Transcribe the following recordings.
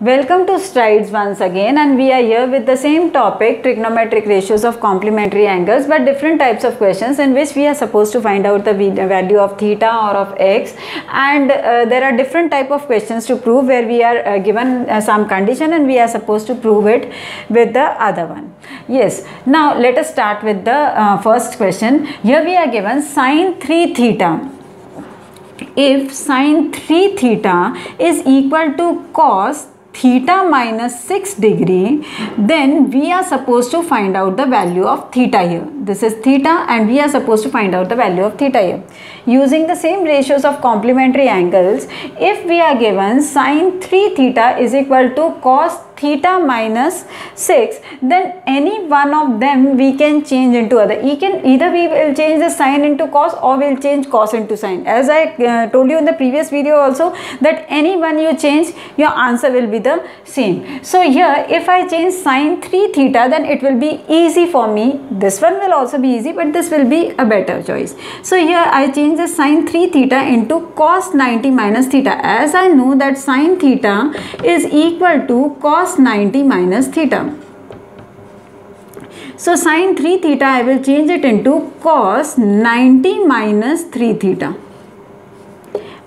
Welcome to Strides once again, and we are here with the same topic, trigonometric ratios of complementary angles, but different types of questions in which we are supposed to find out the value of theta or of x, and there are different type of questions to prove where we are given some condition and we are supposed to prove it with the other one. Yes, now let us start with the first question. Here we are given sine 3 theta. If sine 3 theta is equal to cos theta minus 6 degree, then we are supposed to find out the value of theta here. This is theta and we are supposed to find out the value of theta here. Using the same ratios of complementary angles, if we are given sine 3 theta is equal to cos theta minus 6, then any one of them we can change into other. Either we will change the sine into cos or we will change cos into sine. As I told you in the previous video also, that any one you change, your answer will be the same. So here if I change sine 3 theta, then it will be easy for me. This one will also be easy, but this will be a better choice. So here I change the sine 3 theta into cos 90 minus theta, as I know that sine theta is equal to cos 90 minus theta. So sine 3 theta I will change it into cos 90 minus 3 theta.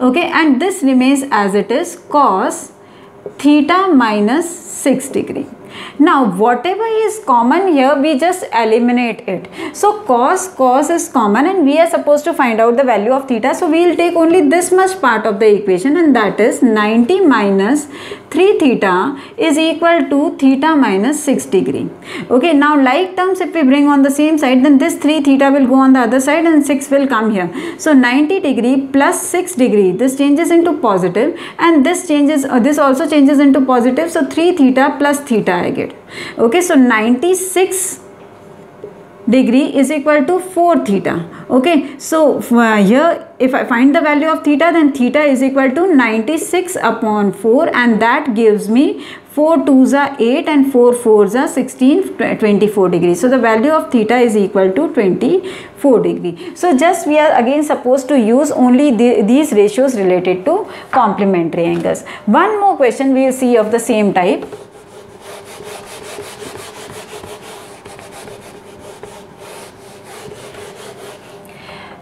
Okay, and this remains as it is, cos theta minus 6 degree. Now whatever is common here, we just eliminate it. So cos is common and we are supposed to find out the value of theta. So we will take only this much part of the equation, and that is 90 minus 3 theta is equal to theta minus 6 degree. Okay, now like terms if we bring on the same side, then this 3 theta will go on the other side and 6 will come here. So 90 degree plus 6 degree, this changes into positive, and this changes, this also changes into positive. So 3 theta plus theta I get. Okay, so 96 degree is equal to 4 theta. Okay, so here if I find the value of theta, then theta is equal to 96 upon 4, and that gives me 4 2s are 8 and 4 4s are 16, 24 degrees. So the value of theta is equal to 24 degree. So just we are again supposed to use only these ratios related to complementary angles. One more question we will see of the same type.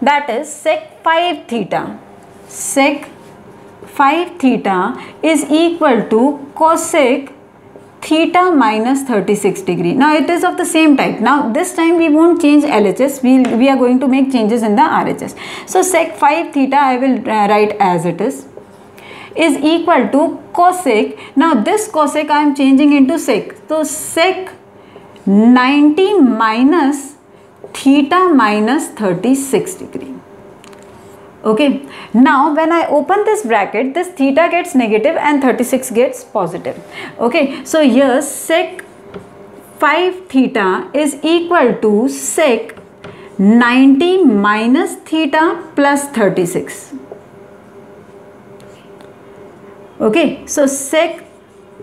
That is sec 5 theta. Sec 5 theta is equal to cosec theta minus 36 degree. Now it is of the same type. Now this time we won't change LHS. We are going to make changes in the RHS. So sec 5 theta I will write as it is equal to cosec. Now this cosec I am changing into sec. So sec 90 minus theta minus 36 degree. Okay, now when I open this bracket, this theta gets negative and 36 gets positive. Okay, so here sec 5 theta is equal to sec 90 minus theta plus 36. Okay, so sec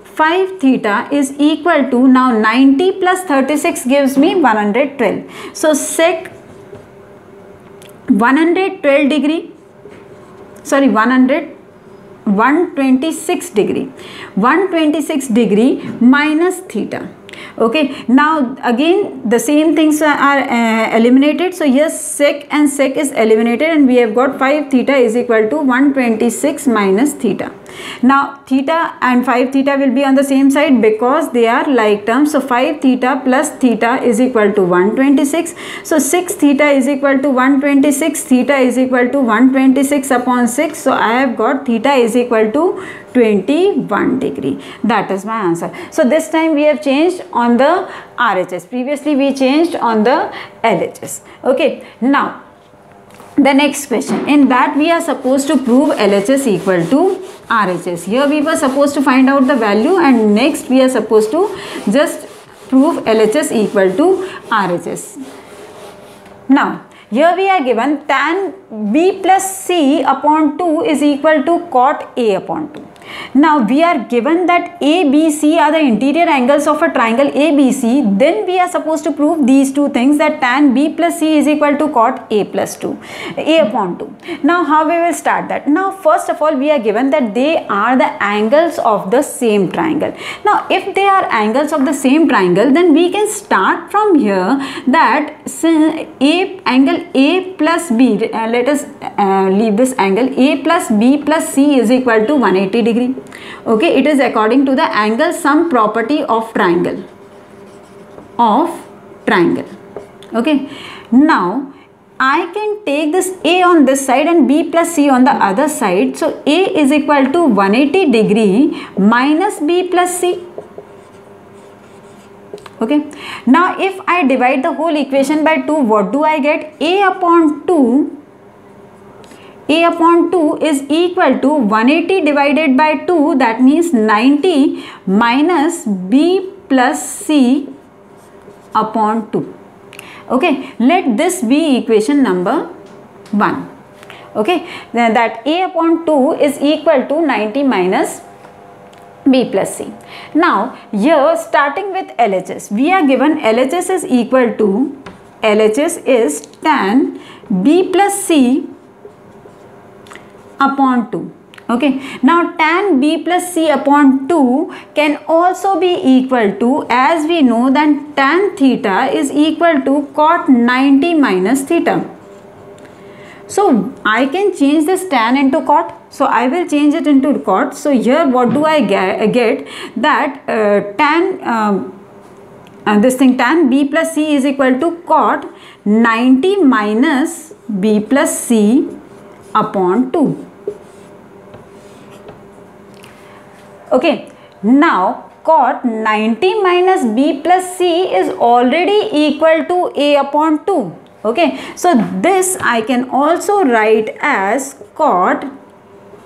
5 theta is equal to, now 90 plus 36 gives me 112. So sec 112 degree, sorry 126 degree, 126 degree minus theta. Okay, now again the same things are eliminated. So yes, sec and sec is eliminated and we have got 5 theta is equal to 126 minus theta. Now theta and 5 theta will be on the same side because they are like terms. So 5 theta plus theta is equal to 126. So 6 theta is equal to 126. Theta is equal to 126 upon 6. So I have got theta is equal to 21 degree. That is my answer. So this time we have changed on the RHS. Previously we changed on the LHS. Okay, now the next question, in that we are supposed to prove LHS equal to RHS. Here we were supposed to find out the value, and next we are supposed to just prove LHS equal to RHS. Now here we are given tan B plus C upon 2 is equal to cot A upon 2. Now we are given that ABC are the interior angles of a triangle ABC. Then we are supposed to prove these two things, that tan B plus C is equal to cot A plus 2, A upon 2. Now how we will start that? Now first of all we are given that they are the angles of the same triangle. Now if they are angles of the same triangle, then we can start from here that angle A plus B, let us leave this angle, A plus B plus C is equal to 180 degree. Okay, it is according to the angle sum property of triangle. Okay, now I can take this A on this side and B plus C on the other side. So A is equal to 180 degree minus B plus C. Okay, now if I divide the whole equation by 2, what do I get? A upon 2 is equal to 180 divided by 2, that means 90 minus B plus C upon 2. Okay, let this be equation number 1. Okay, then that A upon 2 is equal to 90 minus B plus C. Now here starting with LHS, we are given LHS is equal to, LHS is tan B plus C upon 2. Okay, now tan B plus C upon 2 can also be equal to, as we know that tan theta is equal to cot 90 minus theta. So I can change this tan into cot. So I will change it into cot. So here what do I get? That tan B plus C is equal to cot 90 minus B plus C upon 2. Okay, now cot 90 minus B plus C is already equal to A upon 2. Okay, so this I can also write as cot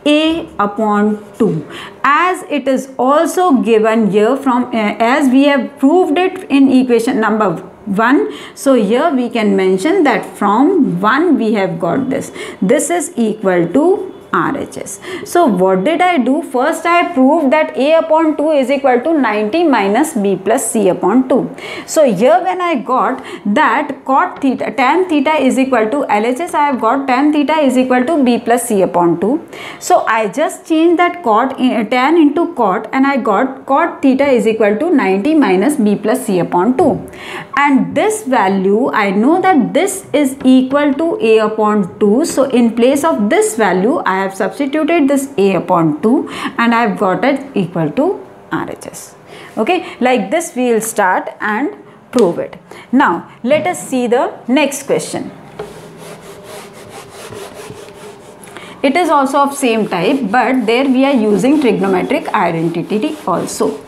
A upon 2, as it is also given here from as we have proved it in equation number 1. So here we can mention that from 1 we have got this. This is equal to RHS. So what did I do? First I proved that A upon 2 is equal to 90 minus B plus C upon 2. So here when I got that cot theta, tan theta is equal to LHS, I have got tan theta is equal to B plus C upon 2. So I just changed that cot tan into cot and I got cot theta is equal to 90 minus B plus C upon 2. And this value, I know that this is equal to A upon 2. So in place of this value, I have substituted this A upon 2 and I have got it equal to RHS. Okay, like this we will start and prove it. Now let us see the next question. It is also of same type, but there we are using trigonometric identity also.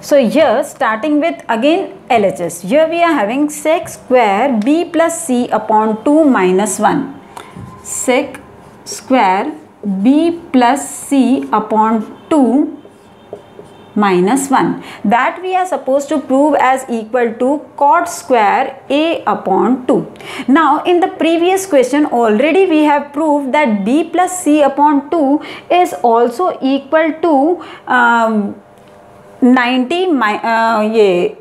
So here starting with again LHS, here we are having sec square B plus C upon 2 minus 1. Sec square B plus C upon 2 minus 1. That we are supposed to prove as equal to cot square A upon 2. Now in the previous question already we have proved that B plus C upon 2 is also equal to 90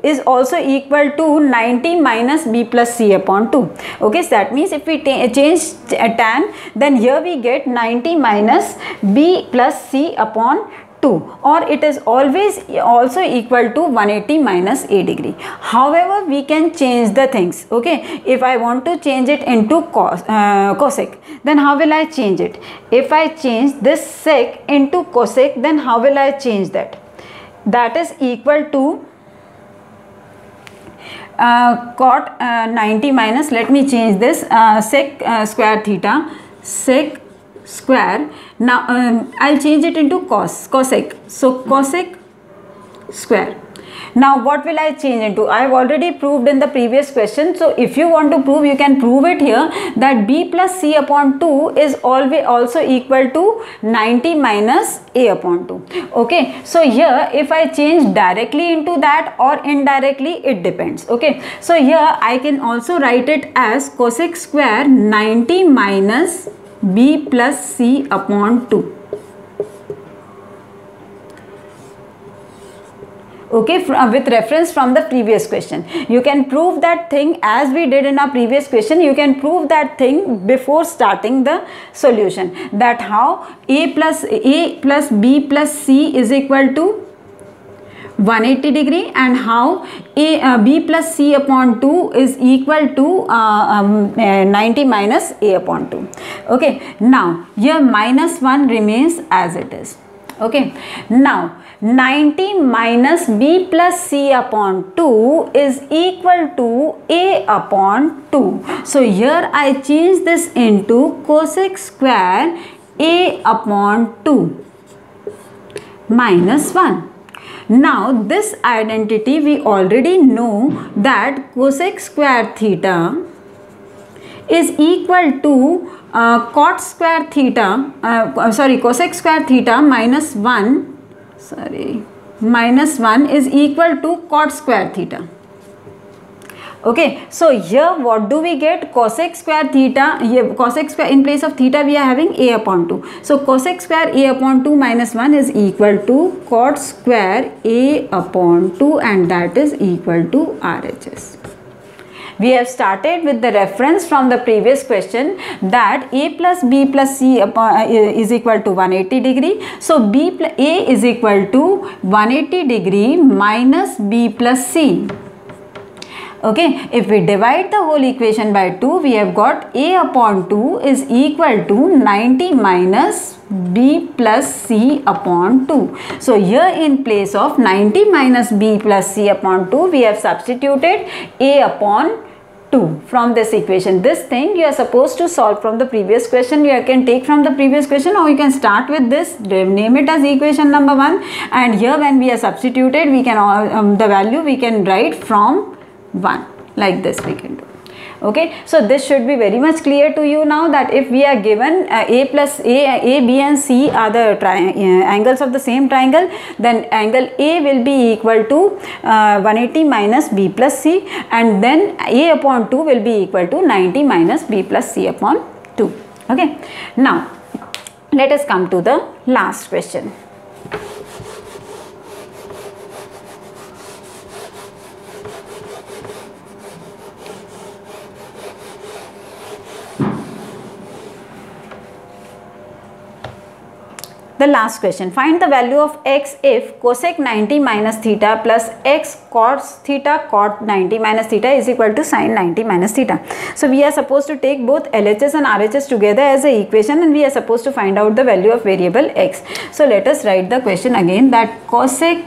is also equal to 90 minus B plus C upon 2. Okay, so that means if we change tan, then here we get 90 minus B plus C upon 2, or it is always also equal to 180 minus A degree. However, we can change the things. Okay, if I want to change it into cosec, then how will I change it? If I change this sec into cosec, then how will I change that? That is equal to cot 90 minus, let me change this, sec square theta, sec square. Now I'll change it into cosec. So cosec square. Now what will I change into? I have already proved in the previous question. So if you want to prove, you can prove it here that B plus C upon 2 is always also equal to 90 minus A upon 2. Okay, so here if I change directly into that or indirectly, it depends. Okay, so here I can also write it as cosec square 90 minus b plus c upon 2. Okay, with reference from the previous question. You can prove that thing as we did in our previous question. You can prove that thing before starting the solution. That how a plus b plus c is equal to 180 degree, and how b plus c upon 2 is equal to 90 minus a upon 2. Okay, now here minus 1 remains as it is. Okay, now 90 minus b plus c upon 2 is equal to a upon 2. So here I change this into cosec square a upon 2 minus 1. Now this identity we already know that cosec square theta is equal to cot square theta, cosec square theta minus 1, minus 1 is equal to cot square theta. Okay, so here what do we get? Cosec square theta, here cosec square, in place of theta we are having a upon 2. So cosec square a upon 2 minus 1 is equal to cot square a upon 2, and that is equal to RHS. We have started with the reference from the previous question that a plus b plus c is equal to 180 degree. So a is equal to 180 degree minus b plus c. Okay, if we divide the whole equation by 2, we have got a upon 2 is equal to 90 minus b plus c upon 2. So here in place of 90 minus b plus c upon 2, we have substituted a upon 2 from this equation. This thing you are supposed to solve from the previous question. You can take from the previous question, or you can start with this, name it as equation number 1, and here when we are substituted, we can the value we can write from 1, like this we can do. Okay, so this should be very much clear to you now, that if we are given a plus a, b and c are the angles of the same triangle, then angle A will be equal to 180 minus b plus c, and then a upon 2 will be equal to 90 minus b plus c upon 2. Okay, now let us come to the last question. The last question, find the value of x if cosec 90 minus theta plus x cos theta cot 90 minus theta is equal to sin 90 minus theta. So we are supposed to take both LHS and RHS together as an equation, and we are supposed to find out the value of variable x. So let us write the question again, that cosec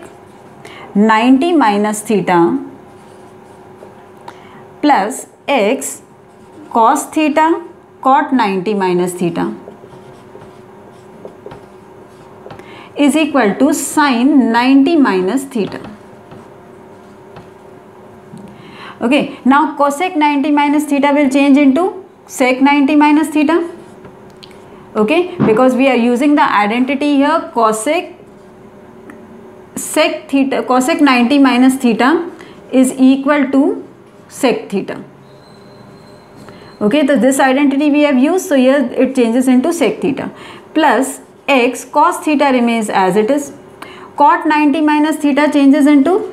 90 minus theta plus x cos theta cot 90 minus theta is equal to sin 90 minus theta. Okay, now cosec 90 minus theta will change into sec 90 minus theta. Okay, because we are using the identity here, cosec sec theta, cosec 90 minus theta is equal to sec theta. Okay, so this identity we have used, so here it changes into sec theta, plus x cos theta remains as it is, cot 90 minus theta changes into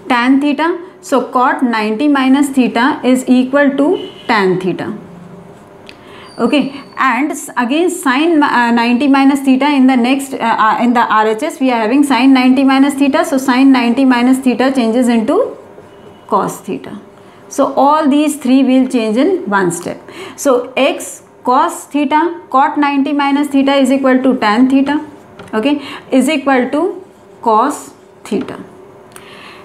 tan theta, so cot 90 minus theta is equal to tan theta. Okay, and again sin 90 minus theta in the next in the RHS we are having sin 90 minus theta, so sin 90 minus theta changes into cos theta. So all these three will change in one step. So x cos theta cot 90 minus theta is equal to tan theta, okay, is equal to cos theta.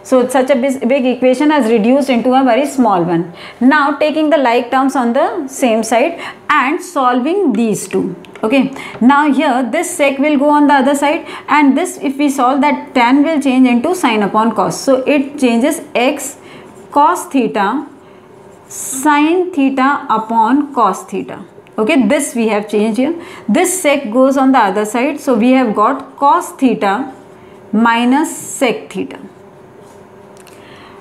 So such a big equation has reduced into a very small one. Now taking the like terms on the same side and solving these two. Okay, now here this sec will go on the other side, and this, if we solve, that tan will change into sin upon cos. So it changes x cos theta sin theta upon cos theta. Okay, this we have changed here. This sec goes on the other side, so we have got cos theta minus sec theta.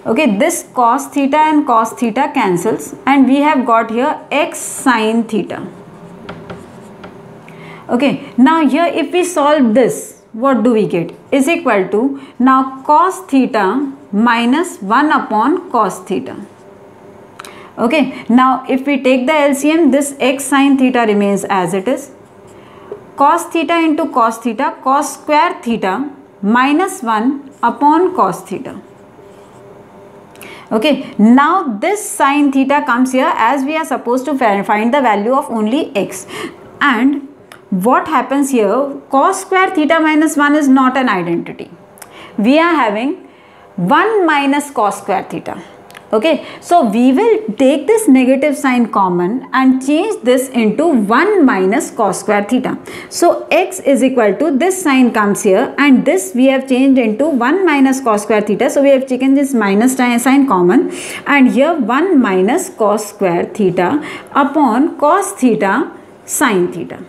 Okay, this cos theta and cos theta cancels, and we have got here x sin theta. Okay, now here if we solve this, what do we get? Is equal to, now cos theta minus 1 upon cos theta. Okay, now if we take the LCM, this x sin theta remains as it is. Cos theta into cos theta, cos square theta minus 1 upon cos theta. Okay, now this sin theta comes here, as we are supposed to find the value of only x. And what happens here, cos square theta minus 1 is not an identity. We are having 1 minus cos square theta. Okay, so we will take this negative sign common and change this into 1 minus cos square theta. So x is equal to, this sign comes here and this we have changed into 1 minus cos square theta. So we have taken this minus sign common, and here 1 minus cos square theta upon cos theta sin theta.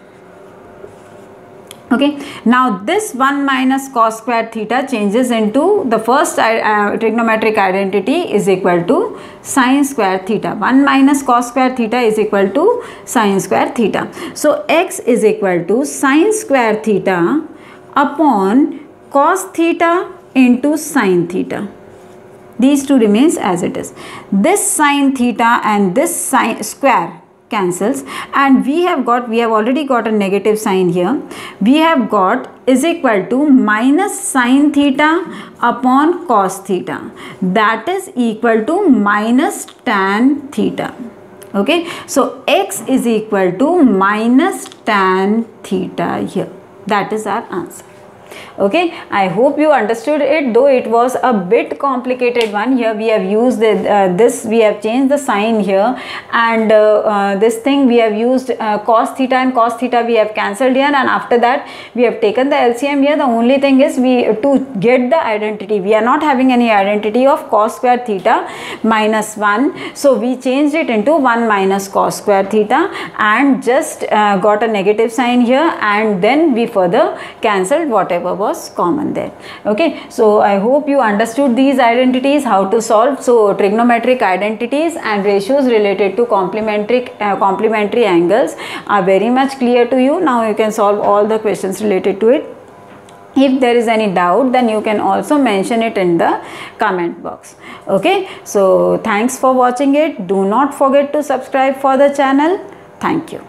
Okay, now this 1 minus cos square theta changes into the first trigonometric identity is equal to sin square theta. 1 minus cos square theta is equal to sin square theta. So x is equal to sin square theta upon cos theta into sin theta. These two remains as it is. This sin theta and this sin square cancels, and we have already got a negative sign here. We have got is equal to minus sin theta upon cos theta, that is equal to minus tan theta. Okay, so x is equal to minus tan theta here. That is our answer. Okay, I hope you understood it, though it was a bit complicated one. Here we have used this, we have changed the sign here, and this thing we have used cos theta and cos theta we have cancelled here, and after that we have taken the LCM here. The only thing is, to get the identity, we are not having any identity of cos square theta minus 1, so we changed it into 1 minus cos square theta and just got a negative sign here, and then we further cancelled whatever was common there. Okay, so I hope you understood these identities, how to solve. So trigonometric identities and ratios related to complementary angles are very much clear to you. Now you can solve all the questions related to it. If there is any doubt, then you can also mention it in the comment box. Okay, so thanks for watching it. Do not forget to subscribe for the channel. Thank you.